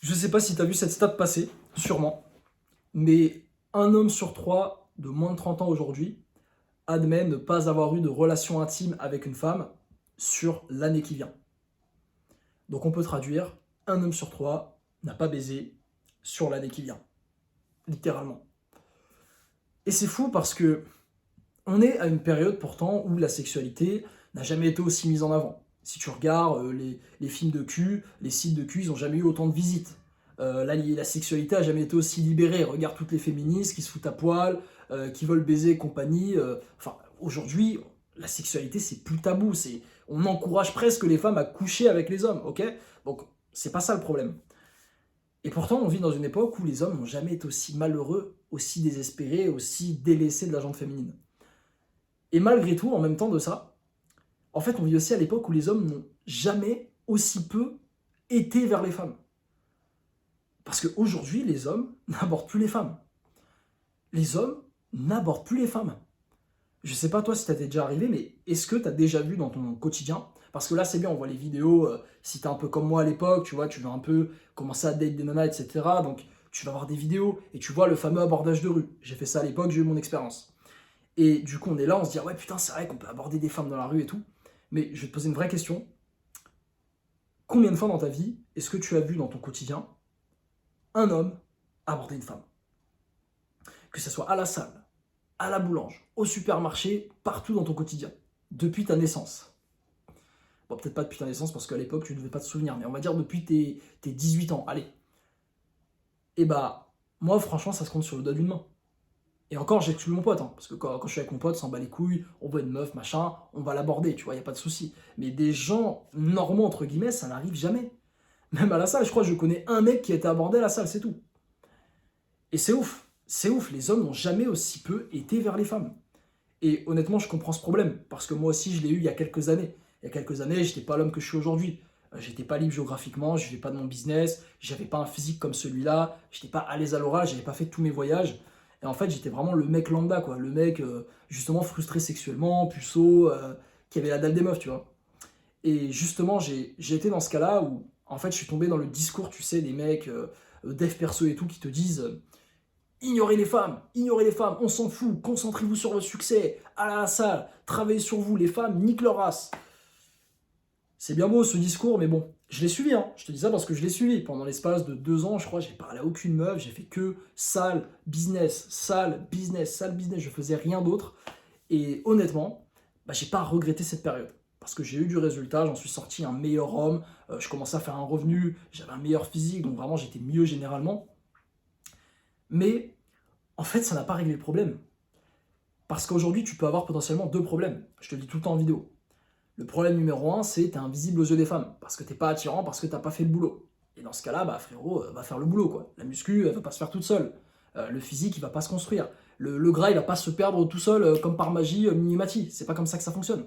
Je sais pas si tu as vu cette stat passer, sûrement, mais un homme sur trois de moins de 30 ans aujourd'hui admet ne pas avoir eu de relation intime avec une femme sur l'année qui vient. Donc on peut traduire, un homme sur trois n'a pas baisé sur l'année qui vient, littéralement. Et c'est fou parce que on est à une période pourtant où la sexualité n'a jamais été aussi mise en avant. Si tu regardes les films de cul, les sites de cul, ils n'ont jamais eu autant de visites. La sexualité a jamais été aussi libérée. Regarde toutes les féministes qui se foutent à poil, qui veulent baiser et compagnie. Enfin, aujourd'hui, la sexualité, c'est plus tabou. On encourage presque les femmes à coucher avec les hommes, ok? Donc, c'est pas ça le problème. Et pourtant, on vit dans une époque où les hommes n'ont jamais été aussi malheureux, aussi désespérés, aussi délaissés de la gente féminine. Et malgré tout, en même temps de ça, en fait, on vit aussi à l'époque où les hommes n'ont jamais aussi peu été vers les femmes. Parce qu'aujourd'hui, les hommes n'abordent plus les femmes. Les hommes n'abordent plus les femmes. Je sais pas toi si ça t'est déjà arrivé, mais est-ce que tu as déjà vu dans ton quotidien, parce que là c'est bien, on voit les vidéos, si t'es un peu comme moi à l'époque, tu vois, tu veux un peu commencer à date des nanas, etc. Donc tu vas voir des vidéos et tu vois le fameux abordage de rue. J'ai fait ça à l'époque, j'ai eu mon expérience. Et du coup on est là, on se dit, ah ouais putain c'est vrai qu'on peut aborder des femmes dans la rue et tout. Mais je vais te poser une vraie question. Combien de fois dans ta vie est-ce que tu as vu dans ton quotidien un homme aborder une femme? Que ce soit à la salle, à la boulange, au supermarché, partout dans ton quotidien, depuis ta naissance. Bon, peut-être pas depuis ta naissance, parce qu'à l'époque, tu ne devais pas te souvenir, mais on va dire depuis tes 18 ans, allez. Et bah, moi, franchement, ça se compte sur le doigt d'une main. Et encore, j'exclus mon pote, hein, parce que quand je suis avec mon pote, s'en bat les couilles, on voit une meuf, machin, on va l'aborder, tu vois, y a pas de souci. Mais des gens normaux, entre guillemets, ça n'arrive jamais. Même à la salle, je crois que je connais un mec qui a été abordé à la salle, c'est tout. Et c'est ouf, les hommes n'ont jamais aussi peu été vers les femmes. Et honnêtement, je comprends ce problème, parce que moi aussi, je l'ai eu il y a quelques années. Il y a quelques années, j'étais pas l'homme que je suis aujourd'hui. J'étais pas libre géographiquement, je vivais pas de mon business, j'avais pas un physique comme celui-là, j'étais pas à l'aise à l'oral, j'avais pas fait tous mes voyages. Et en fait, j'étais vraiment le mec lambda, quoi. Le mec, justement, frustré sexuellement, puceau, qui avait la dalle des meufs, tu vois. Et justement, j'ai été dans ce cas-là où, en fait, je suis tombé dans le discours, tu sais, des mecs, dev perso et tout, qui te disent ignorez les femmes, on s'en fout, concentrez-vous sur le succès, allez à la salle, travaillez sur vous, les femmes, nique leur race. C'est bien beau ce discours, mais bon, je l'ai suivi, hein. Je te dis ça parce que je l'ai suivi. Pendant l'espace de 2 ans, je crois, j'ai parlé à aucune meuf, j'ai fait que salle, business, salle, business, salle, business, je faisais rien d'autre. Et honnêtement, bah, j'ai pas regretté cette période. Parce que j'ai eu du résultat, j'en suis sorti un meilleur homme, je commençais à faire un revenu, j'avais un meilleur physique, donc vraiment j'étais mieux généralement. Mais en fait, ça n'a pas réglé le problème. Parce qu'aujourd'hui, tu peux avoir potentiellement deux problèmes. Je te le dis tout le temps en vidéo. Le problème numéro un, c'est t'es invisible aux yeux des femmes. Parce que t'es pas attirant, parce que t'as pas fait le boulot. Et dans ce cas-là, bah frérot, va faire le boulot, quoi. La muscu, elle va pas se faire toute seule. Le physique, il va pas se construire. Le gras, il va pas se perdre tout seul, comme par magie, minimati. C'est pas comme ça que ça fonctionne.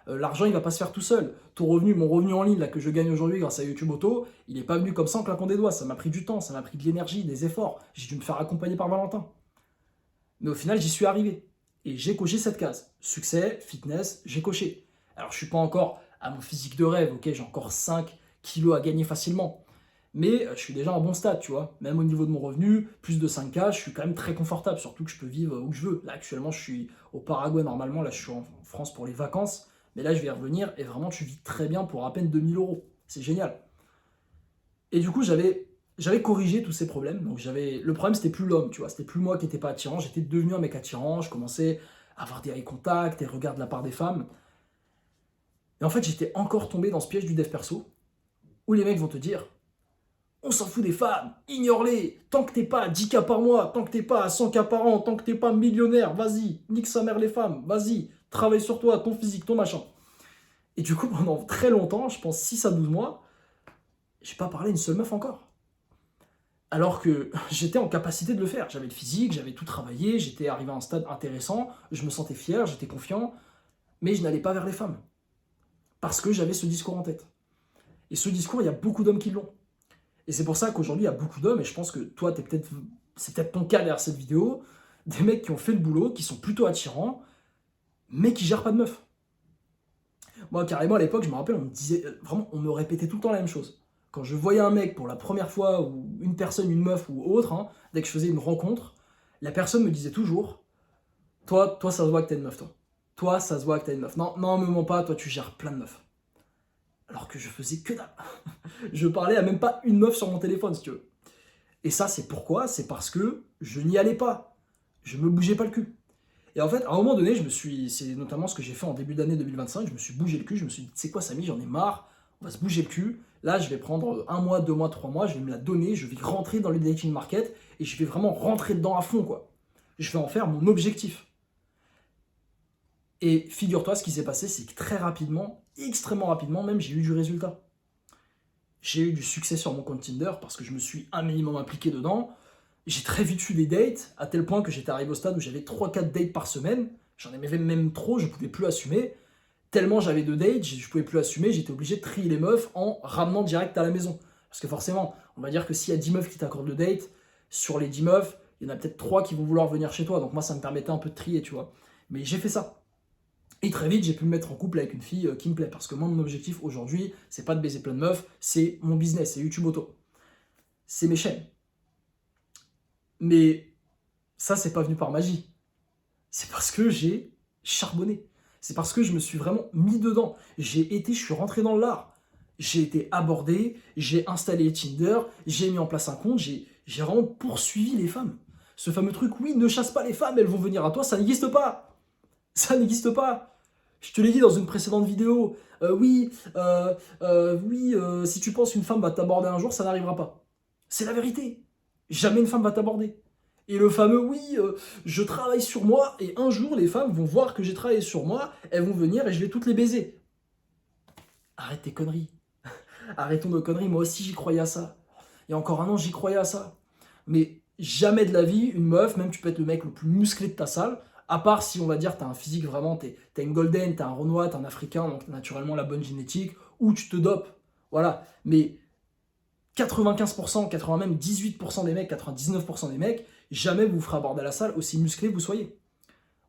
L'argent, il va pas se faire tout seul. Ton revenu, mon revenu en ligne, là, que je gagne aujourd'hui grâce à YouTube Auto, il est pas venu comme ça en claquant des doigts. Ça m'a pris du temps, ça m'a pris de l'énergie, des efforts. J'ai dû me faire accompagner par Valentin. Mais au final, j'y suis arrivé. Et j'ai coché cette case. Succès, fitness, j'ai coché. Alors, je suis pas encore à mon physique de rêve, ok, j'ai encore 5 kilos à gagner facilement. Mais je suis déjà à un bon stade, tu vois. Même au niveau de mon revenu, plus de 5K, je suis quand même très confortable, surtout que je peux vivre où je veux. Là, actuellement, je suis au Paraguay normalement, là, je suis en France pour les vacances. Mais là, je vais y revenir et vraiment, tu vis très bien pour à peine 2000 euros. C'est génial. Et du coup, j'avais corrigé tous ces problèmes. Donc le problème, c'était plus l'homme, tu vois. C'était plus moi qui n'étais pas attirant. J'étais devenu un mec attirant. Je commençais à avoir des eye contact, des regards de la part des femmes. Et en fait, j'étais encore tombé dans ce piège du dev perso où les mecs vont te dire on s'en fout des femmes, ignore-les. Tant que t'es pas à 10K par mois, tant que t'es pas à 100K par an, tant que t'es pas millionnaire, vas-y, nique sa mère les femmes, vas-y, travaille sur toi, ton physique, ton machin. Et du coup, pendant très longtemps, je pense 6 à 12 mois, j'ai pas parlé à une seule meuf encore. Alors que j'étais en capacité de le faire. J'avais le physique, j'avais tout travaillé, j'étais arrivé à un stade intéressant, je me sentais fier, j'étais confiant, mais je n'allais pas vers les femmes. Parce que j'avais ce discours en tête. Et ce discours, il y a beaucoup d'hommes qui l'ont. Et c'est pour ça qu'aujourd'hui, il y a beaucoup d'hommes, et je pense que toi, c'est peut-être ton cas derrière cette vidéo, des mecs qui ont fait le boulot, qui sont plutôt attirants, mais qui gèrent pas de meufs. Moi, carrément, à l'époque, je me rappelle, on me disait, vraiment, on me répétait tout le temps la même chose. Quand je voyais un mec pour la première fois, ou une personne, une meuf ou autre, hein, dès que je faisais une rencontre, la personne me disait toujours, toi, ça se voit que t'es une meuf, toi. Toi, ça se voit que t'es une meuf. Non, non, me mens pas, toi, tu gères plein de meufs. Alors que je faisais que dalle. Je parlais à même pas une meuf sur mon téléphone, si tu veux. Et ça, c'est pourquoi? C'est parce que je n'y allais pas. Je me bougeais pas le cul. Et en fait, à un moment donné, c'est notamment ce que j'ai fait en début d'année 2025, je me suis bougé le cul, je me suis dit, c'est quoi Samy, j'en ai marre, on va se bouger le cul. Là, je vais prendre un mois, 2 mois, 3 mois, je vais me la donner, je vais rentrer dans le dating market et je vais vraiment rentrer dedans à fond, quoi. Je vais en faire mon objectif. Et figure-toi, ce qui s'est passé, c'est que très rapidement, extrêmement rapidement même, j'ai eu du résultat. J'ai eu du succès sur mon compte Tinder parce que je me suis un minimum impliqué dedans. J'ai très vite eu des dates, à tel point que j'étais arrivé au stade où j'avais 3-4 dates par semaine. J'en aimais même trop, je pouvais plus assumer. Tellement j'avais de dates, je pouvais plus assumer, j'étais obligé de trier les meufs en ramenant direct à la maison. Parce que forcément, on va dire que s'il y a 10 meufs qui t'accordent le date, sur les 10 meufs, il y en a peut-être 3 qui vont vouloir venir chez toi. Donc moi, ça me permettait un peu de trier, tu vois. Mais j'ai fait ça. Et très vite, j'ai pu me mettre en couple avec une fille qui me plaît. Parce que moi, mon objectif aujourd'hui, c'est pas de baiser plein de meufs, c'est mon business, c'est YouTube Auto. C'est mes chaînes. Mais ça, c'est pas venu par magie. C'est parce que j'ai charbonné. C'est parce que je me suis vraiment mis dedans. Je suis rentré dans l'art. J'ai été abordé, j'ai installé Tinder, j'ai mis en place un compte, j'ai vraiment poursuivi les femmes. Ce fameux truc, oui, ne chasse pas les femmes, elles vont venir à toi, ça n'existe pas. Ça n'existe pas. Je te l'ai dit dans une précédente vidéo. Si tu penses qu'une femme va t'aborder un jour, ça n'arrivera pas. C'est la vérité. Jamais une femme va t'aborder. Et le fameux je travaille sur moi et un jour les femmes vont voir que j'ai travaillé sur moi, elles vont venir et je vais toutes les baiser. Arrête tes conneries. Arrêtons nos conneries, moi aussi j'y croyais à ça. Il y a encore un an j'y croyais à ça. Mais jamais de la vie, une meuf, même tu peux être le mec le plus musclé de ta salle, à part si on va dire t'as un physique vraiment, t'as une golden, t'as un renois, t'es un africain, donc naturellement la bonne génétique, ou tu te dopes. Voilà. Mais 95%, 80 même 18% des mecs, 99% des mecs, jamais vous ferez aborder à la salle aussi musclé que vous soyez.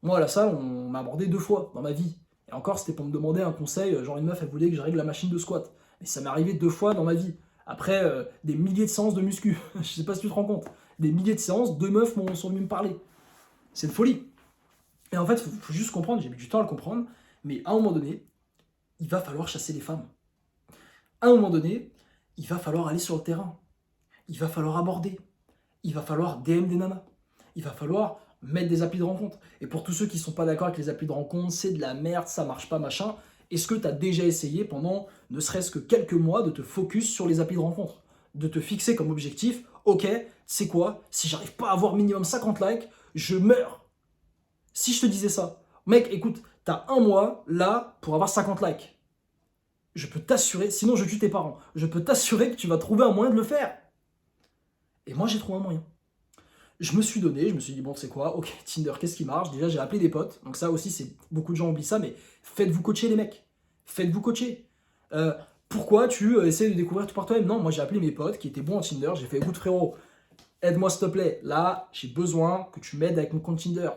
Moi à la salle, on m'a abordé 2 fois dans ma vie. Et encore, c'était pour me demander un conseil, genre une meuf, elle voulait que je règle la machine de squat. Et ça m'est arrivé 2 fois dans ma vie. Après, des milliers de séances de muscu. Je sais pas si tu te rends compte. Des milliers de séances, 2 meufs sont venues me parler. C'est une folie. Et en fait, faut juste comprendre, j'ai mis du temps à le comprendre, mais à un moment donné, il va falloir chasser les femmes. À un moment donné, il va falloir aller sur le terrain. Il va falloir aborder. Il va falloir DM des nanas. Il va falloir mettre des applis de rencontre. Et pour tous ceux qui ne sont pas d'accord avec les applis de rencontre, c'est de la merde, ça marche pas, machin. Est-ce que tu as déjà essayé pendant ne serait-ce que quelques mois de te focus sur les applis de rencontre? De te fixer comme objectif, ok, c'est quoi? Si j'arrive pas à avoir minimum 50 likes, je meurs. Si je te disais ça, mec, écoute, t'as un mois là pour avoir 50 likes. Je peux t'assurer, sinon je tue tes parents, je peux t'assurer que tu vas trouver un moyen de le faire. Et moi j'ai trouvé un moyen. Je me suis donné, je me suis dit, bon, tu sais quoi, ok, Tinder, qu'est-ce qui marche? Déjà, j'ai appelé des potes, donc ça aussi, c'est beaucoup de gens oublient ça, mais faites-vous coacher, les mecs. Faites-vous coacher. Pourquoi tu essaies de découvrir tout par toi-même? Non, moi, j'ai appelé mes potes qui étaient bons en Tinder, j'ai fait, écoute, frérot, aide-moi, s'il te plaît. Là, j'ai besoin que tu m'aides avec mon compte Tinder.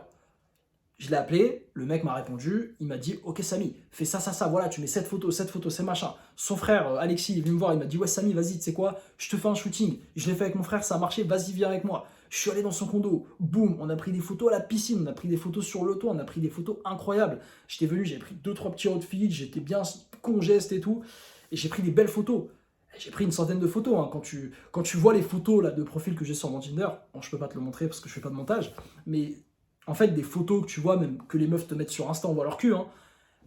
Je l'ai appelé, le mec m'a répondu, il m'a dit, ok Samy, fais ça, voilà, tu mets cette photo, c'est machin. Son frère, Alexis, il est venu me voir, il m'a dit, ouais Samy, vas-y, tu sais quoi, je te fais un shooting. Je l'ai fait avec mon frère, ça a marché, vas-y, viens avec moi. Je suis allé dans son condo, boum, on a pris des photos à la piscine, on a pris des photos sur le toit, on a pris des photos incroyables. J'étais venu, j'ai pris 2-3 petits outfits, j'étais bien congeste et tout, et j'ai pris des belles photos. J'ai pris une centaine de photos, hein. Quand tu vois les photos là, de profil que j'ai sur mon Tinder, bon, je peux pas te le montrer parce que je fais pas de montage, mais en fait, des photos que tu vois, même que les meufs te mettent sur Insta, on voit leur cul, hein,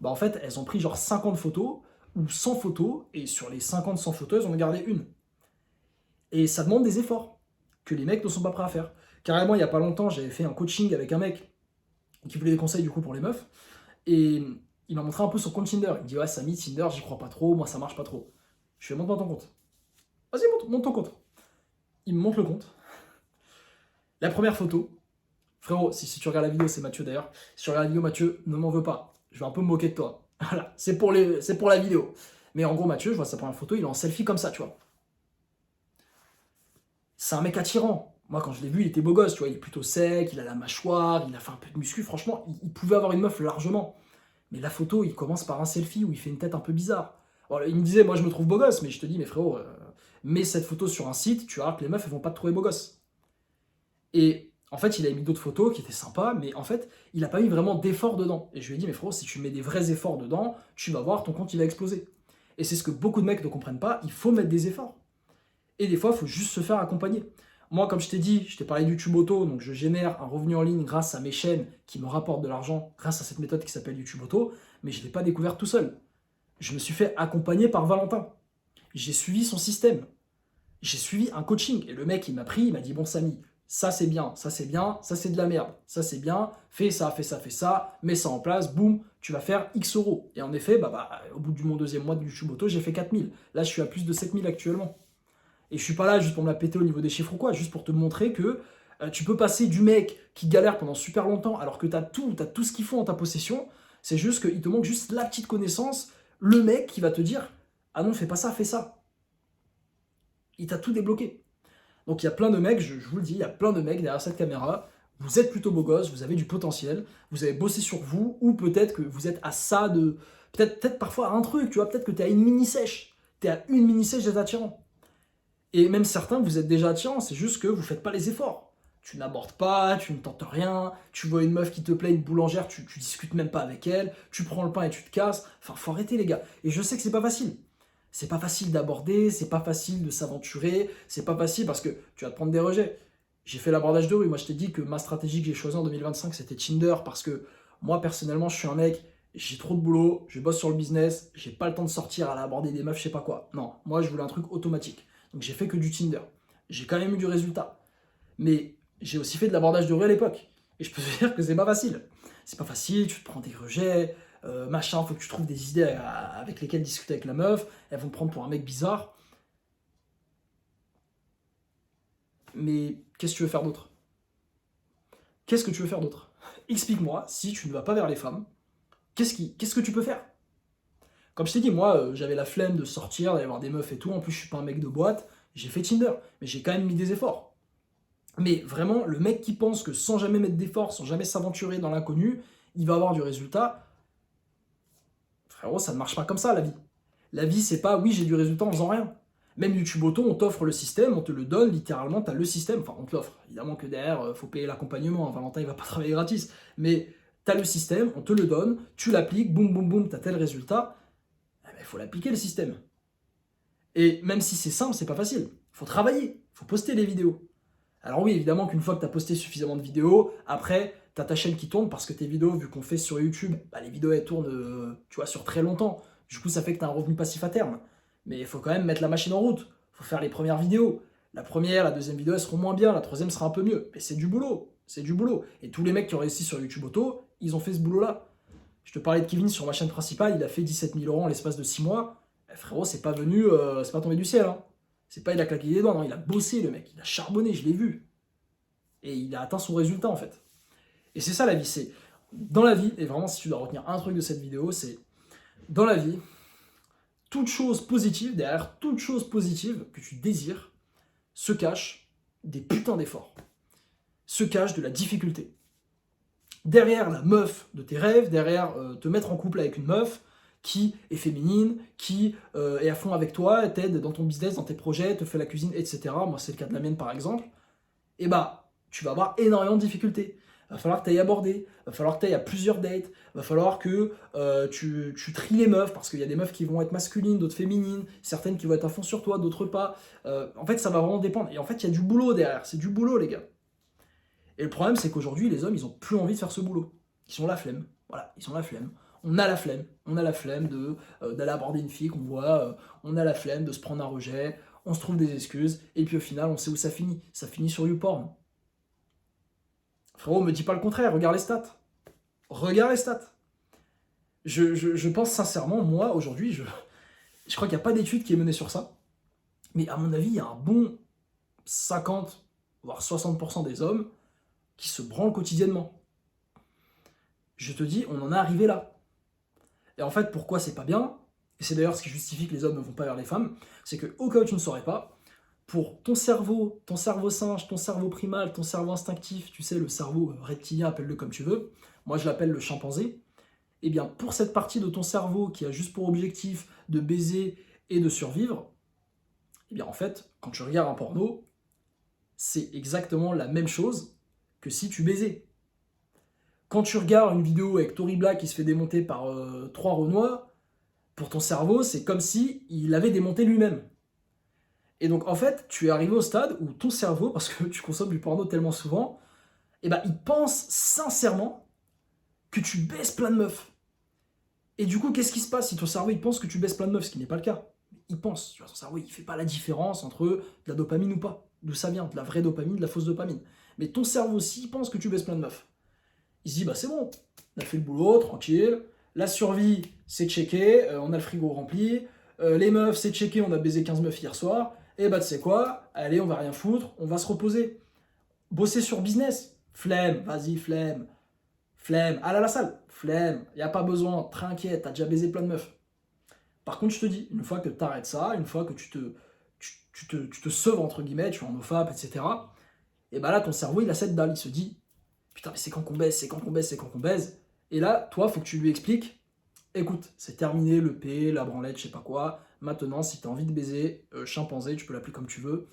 bah en fait, elles ont pris genre 50 photos ou 100 photos, et sur les 50-100 photos, elles en ont gardé une. Et ça demande des efforts que les mecs ne sont pas prêts à faire. Carrément, il y a pas longtemps, j'avais fait un coaching avec un mec qui voulait des conseils du coup pour les meufs, et il m'a montré un peu son compte Tinder. Il me dit, ouais, Samy, Tinder, j'y crois pas trop, moi ça marche pas trop. Je fais, montre-moi ton compte. Vas-y, monte ton compte. Il me montre le compte. La première photo, frérot, si tu regardes la vidéo, c'est Mathieu d'ailleurs. Si tu regardes la vidéo, Mathieu, ne m'en veux pas. Je vais un peu me moquer de toi. Voilà, c'est pour la vidéo. Mais en gros, Mathieu, je vois sa première photo, il est en selfie comme ça, tu vois. C'est un mec attirant. Moi, quand je l'ai vu, il était beau gosse, tu vois. Il est plutôt sec, il a la mâchoire, il a fait un peu de muscu. Franchement, il pouvait avoir une meuf largement. Mais la photo, il commence par un selfie où il fait une tête un peu bizarre. Alors, il me disait, moi, je me trouve beau gosse, mais je te dis, mais frérot, mets cette photo sur un site, tu vas voir que les meufs, elles vont pas te trouver beau gosse. Et en fait, il a mis d'autres photos qui étaient sympas, mais en fait, il a pas mis vraiment d'efforts dedans. Et je lui ai dit, mais frérot, si tu mets des vrais efforts dedans, tu vas voir, ton compte, il va exploser. Et c'est ce que beaucoup de mecs ne comprennent pas, il faut mettre des efforts. Et des fois, il faut juste se faire accompagner. Moi, comme je t'ai dit, je t'ai parlé de YouTube Auto, donc je génère un revenu en ligne grâce à mes chaînes qui me rapportent de l'argent grâce à cette méthode qui s'appelle YouTube Auto, mais je ne l'ai pas découvert tout seul. Je me suis fait accompagner par Valentin. J'ai suivi son système. J'ai suivi un coaching. Et le mec, il m'a pris, il m'a dit, bon Samy, ça c'est bien, ça c'est bien, ça c'est de la merde, ça c'est bien, fais ça, fais ça, fais ça, mets ça en place, boum, tu vas faire X euros. Et en effet, au bout de mon deuxième mois de YouTube Auto, j'ai fait 4000. Là, je suis à plus de 7000 actuellement. Et je suis pas là juste pour me la péter au niveau des chiffres ou quoi, juste pour te montrer que tu peux passer du mec qui galère pendant super longtemps alors que t'as tout ce qu'il faut en ta possession. C'est juste qu'il te manque juste la petite connaissance, le mec qui va te dire ah non, fais pas ça, fais ça. Il t'a tout débloqué. Donc il y a plein de mecs, je vous le dis, il y a plein de mecs derrière cette caméra. Vous êtes plutôt beau gosse, vous avez du potentiel, vous avez bossé sur vous, ou peut-être que vous êtes à ça de. Peut-être parfois à un truc, tu vois, peut-être que t'es à une mini-sèche. T'es à une mini-sèche d'être attirant. Et même certains, vous êtes déjà attirants, c'est juste que vous ne faites pas les efforts. Tu n'abordes pas, tu ne tentes rien, tu vois une meuf qui te plaît, une boulangère, tu discutes même pas avec elle, tu prends le pain et tu te casses. Enfin, faut arrêter les gars. Et je sais que c'est pas facile. C'est pas facile d'aborder, c'est pas facile de s'aventurer, c'est pas facile parce que tu vas te prendre des rejets. J'ai fait l'abordage de rue, moi je t'ai dit que ma stratégie que j'ai choisie en 2025 c'était Tinder parce que moi personnellement je suis un mec, j'ai trop de boulot, je bosse sur le business, j'ai pas le temps de sortir, aller aborder des meufs, je sais pas quoi. Non, moi je voulais un truc automatique. Donc j'ai fait que du Tinder. J'ai quand même eu du résultat. Mais j'ai aussi fait de l'abordage de rue à l'époque. Et je peux te dire que c'est pas facile. C'est pas facile, tu te prends des rejets, machin, faut que tu trouves des idées avec lesquelles discuter avec la meuf, elles vont te prendre pour un mec bizarre. Mais qu'est-ce que tu veux faire d'autre? Qu'est-ce que tu veux faire d'autre? Explique-moi, si tu ne vas pas vers les femmes, qu'est-ce que tu peux faire? Comme je t'ai dit, moi, j'avais la flemme de sortir, d'aller voir des meufs et tout. En plus, je suis pas un mec de boîte. J'ai fait Tinder, mais j'ai quand même mis des efforts. Mais vraiment, le mec qui pense que sans jamais mettre d'efforts, sans jamais s'aventurer dans l'inconnu, il va avoir du résultat, frérot, ça ne marche pas comme ça, la vie. La vie, c'est pas, oui, j'ai du résultat en faisant rien. Même YouTube Auto, on t'offre le système, on te le donne, littéralement, tu as le système. Enfin, on te l'offre. Évidemment que derrière, faut payer l'accompagnement. Hein. Valentin, il va pas travailler gratis. Mais tu as le système, on te le donne, tu l'appliques, boum, boum, boum, tu as tel résultat. Il faut l'appliquer le système. Et même si c'est simple, c'est pas facile. Il faut travailler, il faut poster les vidéos. Alors oui, évidemment qu'une fois que tu as posté suffisamment de vidéos, après, tu as ta chaîne qui tourne parce que tes vidéos, vu qu'on fait sur YouTube, les vidéos elles tournent tu vois, sur très longtemps. Du coup, ça fait que tu as un revenu passif à terme. Mais il faut quand même mettre la machine en route. Il faut faire les premières vidéos. La première, la deuxième vidéo, elles seront moins bien, la troisième sera un peu mieux. Mais c'est du boulot, c'est du boulot. Et tous les mecs qui ont réussi sur YouTube Auto, ils ont fait ce boulot-là. Je te parlais de Kevin sur ma chaîne principale, il a fait 17 000 € en l'espace de 6 mois. Frérot, c'est pas venu, c'est pas tombé du ciel. Hein. C'est pas il a claqué des doigts, non, il a bossé le mec, il a charbonné, je l'ai vu. Et il a atteint son résultat en fait. Et c'est ça la vie, c'est dans la vie, et vraiment si tu dois retenir un truc de cette vidéo, c'est dans la vie, toute chose positive, derrière toute chose positive que tu désires, se cache des putains d'efforts, se cache de la difficulté. Derrière la meuf de tes rêves, derrière te mettre en couple avec une meuf qui est féminine, qui est à fond avec toi, t'aide dans ton business, dans tes projets, te fait la cuisine, etc. Moi, c'est le cas de la mienne, par exemple. Et tu vas avoir énormément de difficultés. Il va falloir que tu ailles aborder, il va falloir que tu ailles à plusieurs dates, il va falloir que tu tries les meufs, parce qu'il y a des meufs qui vont être masculines, d'autres féminines, certaines qui vont être à fond sur toi, d'autres pas. En fait, ça va vraiment dépendre. Et en fait, il y a du boulot derrière, c'est du boulot, les gars. Et le problème, c'est qu'aujourd'hui, les hommes, ils ont plus envie de faire ce boulot. Ils ont la flemme. Voilà, ils ont la flemme. On a la flemme. On a la flemme d'aller aborder une fille qu'on voit. On a la flemme de se prendre un rejet. On se trouve des excuses. Et puis au final, on sait où ça finit. Ça finit sur YouPorn. Frérot, me dis pas le contraire. Regarde les stats. Regarde les stats. Je pense sincèrement, moi, aujourd'hui, je crois qu'il n'y a pas d'étude qui est menée sur ça. Mais à mon avis, il y a un bon 50, voire 60% des hommes qui se branlent quotidiennement. Je te dis, on en est arrivé là. Et en fait, pourquoi c'est pas bien, et c'est d'ailleurs ce qui justifie que les hommes ne vont pas vers les femmes, c'est que, au cas où tu ne saurais pas, pour ton cerveau singe, ton cerveau primal, ton cerveau instinctif, tu sais, le cerveau reptilien, appelle-le comme tu veux, moi je l'appelle le chimpanzé, et bien pour cette partie de ton cerveau qui a juste pour objectif de baiser et de survivre, Eh bien en fait, quand tu regardes un porno, c'est exactement la même chose que si tu baisais. Quand tu regardes une vidéo avec Tory Black qui se fait démonter par 3 Renois, pour ton cerveau, c'est comme si il avait démonté lui-même. Et donc en fait, tu es arrivé au stade où ton cerveau, parce que tu consommes du porno tellement souvent, eh ben, il pense sincèrement que tu baisses plein de meufs. Et du coup, qu'est-ce qui se passe si ton cerveau il pense que tu baisses plein de meufs, ce qui n'est pas le cas? Il pense, tu vois, ton cerveau il fait pas la différence entre de la dopamine ou pas. D'où ça vient, de la vraie dopamine, de la fausse dopamine. Mais ton cerveau aussi il pense que tu baisses plein de meufs. Il se dit, bah c'est bon, on a fait le boulot, tranquille. La survie, c'est checké, on a le frigo rempli. Les meufs, c'est checké, on a baisé 15 meufs hier soir. Et bah tu sais quoi, allez, on va rien foutre, on va se reposer. Bosser sur business, flemme, vas-y, flemme. Flemme, allez à la salle, flemme, y a pas besoin, t'inquiète, t'as déjà baisé plein de meufs. Par contre, je te dis, une fois que t'arrêtes ça, une fois que tu te sauves, entre guillemets, tu es en OFAP, etc., et bah là, ton cerveau, il a cette dalle, il se dit, putain, mais c'est quand qu'on baise, c'est quand qu'on baise, c'est quand qu'on baise. Et là, toi, faut que tu lui expliques, écoute, c'est terminé le P, la branlette, je sais pas quoi, maintenant, si t'as envie de baiser, chimpanzé, tu peux l'appeler comme tu veux,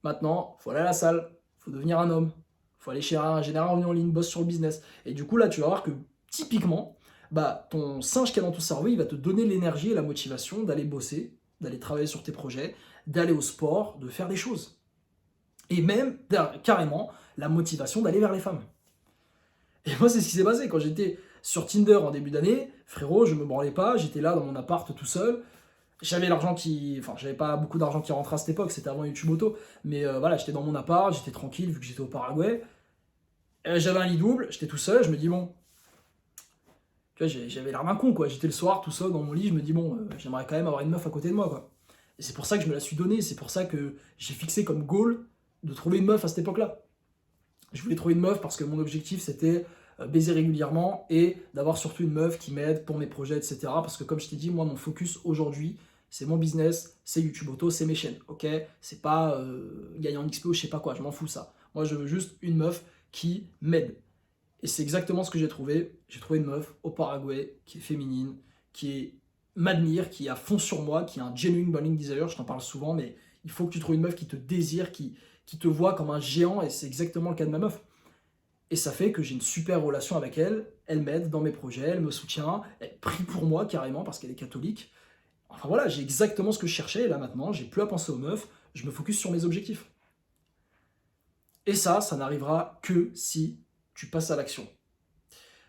maintenant, faut aller à la salle, faut devenir un homme, faut aller générer un revenu en ligne, bosse sur le business. Et du coup, là, tu vas voir que typiquement, bah, ton singe qui est dans ton cerveau, il va te donner l'énergie et la motivation d'aller bosser, d'aller travailler sur tes projets, d'aller au sport, de faire des choses. Et même, carrément, la motivation d'aller vers les femmes. Et moi, c'est ce qui s'est passé quand j'étais sur Tinder en début d'année. Frérot, je me branlais pas, j'étais là dans mon appart tout seul. J'avais l'argent qui. Enfin, j'avais pas beaucoup d'argent qui rentrait à cette époque, c'était avant YouTube Auto. Mais voilà, j'étais dans mon appart, j'étais tranquille vu que j'étais au Paraguay. J'avais un lit double, j'étais tout seul, je me dis bon. Tu vois, j'avais l'air d'un con quoi. J'étais le soir tout seul dans mon lit, je me dis bon, j'aimerais quand même avoir une meuf à côté de moi quoi. Et c'est pour ça que je me la suis donnée, c'est pour ça que j'ai fixé comme goal de trouver une meuf à cette époque-là. Je voulais trouver une meuf parce que mon objectif c'était baiser régulièrement et d'avoir surtout une meuf qui m'aide pour mes projets, etc. Parce que comme je t'ai dit, moi mon focus aujourd'hui, c'est mon business, c'est YouTube Auto, c'est mes chaînes, ok? C'est pas gagner en XP ou je sais pas quoi, je m'en fous ça. Moi je veux juste une meuf qui m'aide. Et c'est exactement ce que j'ai trouvé. J'ai trouvé une meuf au Paraguay qui est féminine, qui m'admire, qui a fond sur moi, qui a un genuine bonding desire, je t'en parle souvent, mais il faut que tu trouves une meuf qui te désire, qui te voit comme un géant, et c'est exactement le cas de ma meuf. Et ça fait que j'ai une super relation avec elle, elle m'aide dans mes projets, elle me soutient, elle prie pour moi carrément parce qu'elle est catholique. Enfin voilà, j'ai exactement ce que je cherchais, et là maintenant, j'ai plus à penser aux meufs, je me focus sur mes objectifs. Et ça n'arrivera que si tu passes à l'action.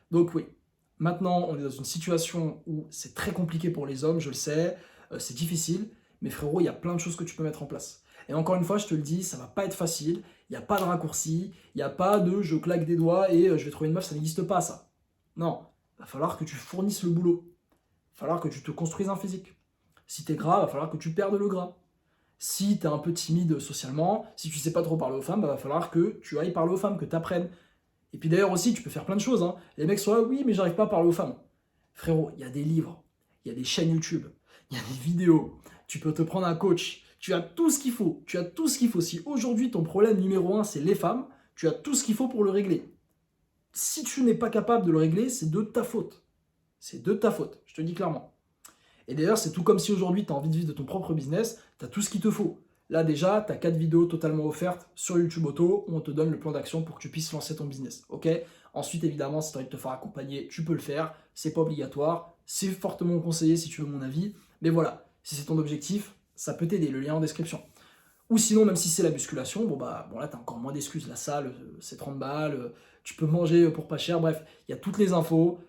Donc oui, maintenant on est dans une situation où c'est très compliqué pour les hommes, je le sais, c'est difficile, mais frérot, il y a plein de choses que tu peux mettre en place. Et encore une fois, je te le dis, ça va pas être facile, il n'y a pas de raccourci, il n'y a pas de je claque des doigts et je vais trouver une meuf, ça n'existe pas ça. Non, il va falloir que tu fournisses le boulot, il va falloir que tu te construises un physique. Si t'es gras, il va falloir que tu perdes le gras. Si t'es un peu timide socialement, si tu sais pas trop parler aux femmes, il va falloir que tu ailles parler aux femmes, que tu apprennes. Et puis d'ailleurs aussi, tu peux faire plein de choses. Hein. Les mecs sont là, oui, mais j'arrive pas à parler aux femmes. Frérot, il y a des livres, il y a des chaînes YouTube, il y a des vidéos. Tu peux te prendre un coach. Tu as tout ce qu'il faut. Tu as tout ce qu'il faut. Si aujourd'hui ton problème numéro 1 c'est les femmes, tu as tout ce qu'il faut pour le régler. Si tu n'es pas capable de le régler, c'est de ta faute. C'est de ta faute, je te le dis clairement. Et d'ailleurs, c'est tout comme si aujourd'hui tu as envie de vivre de ton propre business, tu as tout ce qu'il te faut. Là déjà, tu as 4 vidéos totalement offertes sur YouTube Auto où on te donne le plan d'action pour que tu puisses lancer ton business. Ok? Ensuite, évidemment, si tu as envie de te faire accompagner, tu peux le faire. C'est pas obligatoire. C'est fortement conseillé si tu veux mon avis. Mais voilà, si c'est ton objectif, ça peut t'aider. Le lien en description. Ou sinon, même si c'est la musculation, bon là, tu as encore moins d'excuses. La salle, c'est 30 balles. Tu peux manger pour pas cher. Bref, il y a toutes les infos.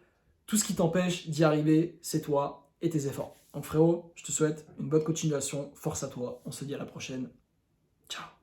Tout ce qui t'empêche d'y arriver, c'est toi et tes efforts. Donc frérot, je te souhaite une bonne continuation, force à toi, on se dit à la prochaine, ciao.